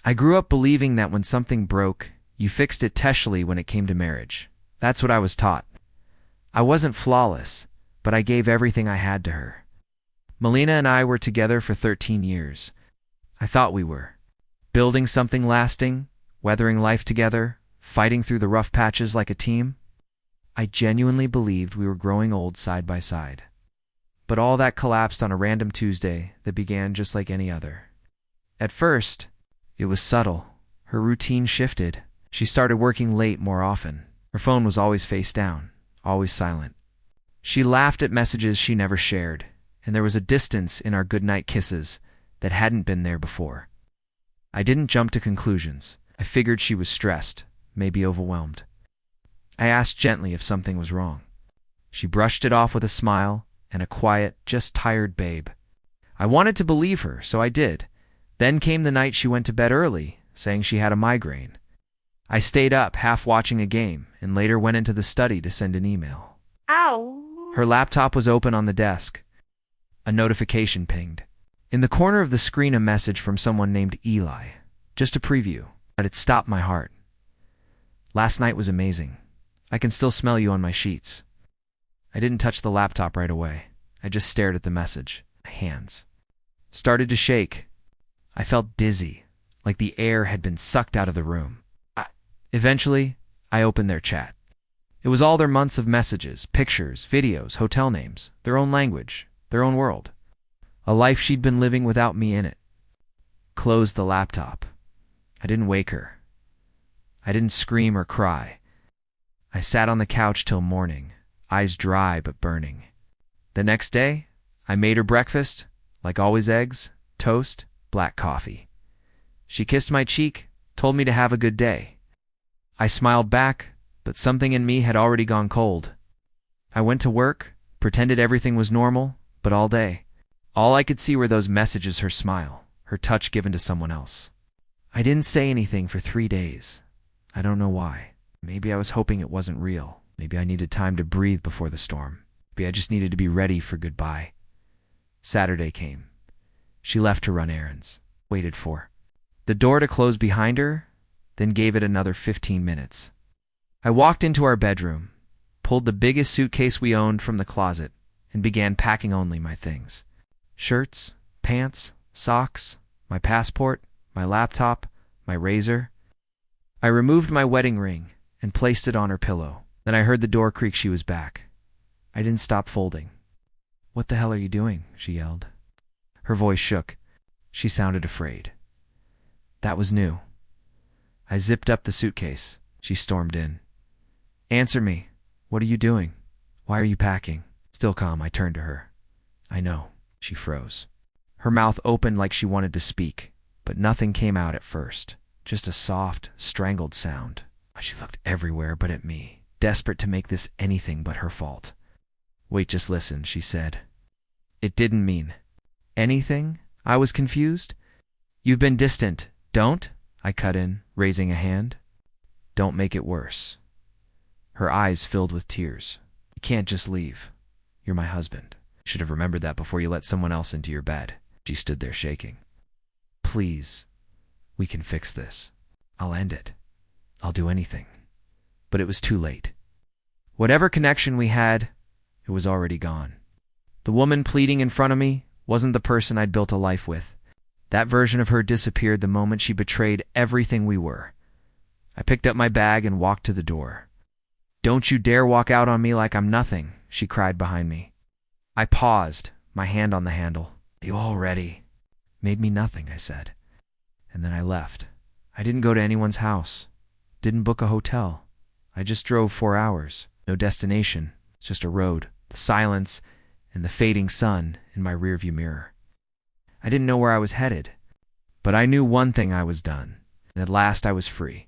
I grew up believing that when something broke, you fixed it teshly when it came to marriage. That's what I was taught. I wasn't flawless, but I gave everything I had to her. Melina and I were together for 13 years. I thought we were. Building something lasting, weathering life together, fighting through the rough patches like a team. I genuinely believed we were growing old side by side. But all that collapsed on a random Tuesday that began just like any other. At first, it was subtle. Her routine shifted. She started working late more often. Her phone was always face down, always silent. She laughed at messages she never shared, and there was a distance in our goodnight kisses that hadn't been there before. I didn't jump to conclusions. I figured she was stressed, maybe overwhelmed. I asked gently if something was wrong. She brushed it off with a smile and a quiet, just tired babe. I wanted to believe her, so I did. Then came the night she went to bed early, saying she had a migraine. I stayed up, half watching a game, and later went into the study to send an email. Ow! Her laptop was open on the desk. A notification pinged. In the corner of the screen, a message from someone named Eli. Just a preview, but it stopped my heart. Last night was amazing. I can still smell you on my sheets. I didn't touch the laptop right away. I just stared at the message. My hands started to shake. I felt dizzy, like the air had been sucked out of the room. Eventually, I opened their chat. It was all their months of messages, pictures, videos, hotel names, their own language, their own world. A life she'd been living without me in it. Closed the laptop. I didn't wake her. I didn't scream or cry. I sat on the couch till morning, eyes dry but burning. The next day, I made her breakfast, like always eggs, toast, black coffee. She kissed my cheek, told me to have a good day. I smiled back, but something in me had already gone cold. I went to work, pretended everything was normal, but all day, all I could see were those messages, her smile, her touch given to someone else. I didn't say anything for 3 days. I don't know why. Maybe I was hoping it wasn't real. Maybe I needed time to breathe before the storm. Maybe I just needed to be ready for goodbye. Saturday came. She left to run errands. Waited for the door to close behind her, then gave it another 15 minutes. I walked into our bedroom, pulled the biggest suitcase we owned from the closet, and began packing only my things. Shirts, pants, socks, my passport, my laptop, my razor. I removed my wedding ring and placed it on her pillow. Then I heard the door creak. She was back. I didn't stop folding. "What the hell are you doing?" she yelled. Her voice shook. She sounded afraid. That was new. I zipped up the suitcase. She stormed in. "Answer me. What are you doing? Why are you packing?" Still calm, I turned to her. "I know." She froze. Her mouth opened like she wanted to speak, but nothing came out at first. Just a soft, strangled sound. She looked everywhere but at me, desperate to make this anything but her fault. "Wait, just listen," she said. "It didn't mean anything?" I was confused. "You've been distant. Don't," I cut in, raising a hand. "Don't make it worse." Her eyes filled with tears. "You can't just leave. You're my husband. You should have remembered that before you let someone else into your bed." She stood there shaking. "Please, we can fix this. I'll end it. I'll do anything." But it was too late. Whatever connection we had, it was already gone. The woman pleading in front of me wasn't the person I'd built a life with. That version of her disappeared the moment she betrayed everything we were. I picked up my bag and walked to the door. "Don't you dare walk out on me like I'm nothing," she cried behind me. I paused, my hand on the handle. "You all ready?" "Made me nothing," I said. And then I left. I didn't go to anyone's house. Didn't book a hotel. I just drove 4 hours. No destination, just a road, the silence, and the fading sun in my rearview mirror. I didn't know where I was headed, but I knew one thing: I was done, and at last I was free.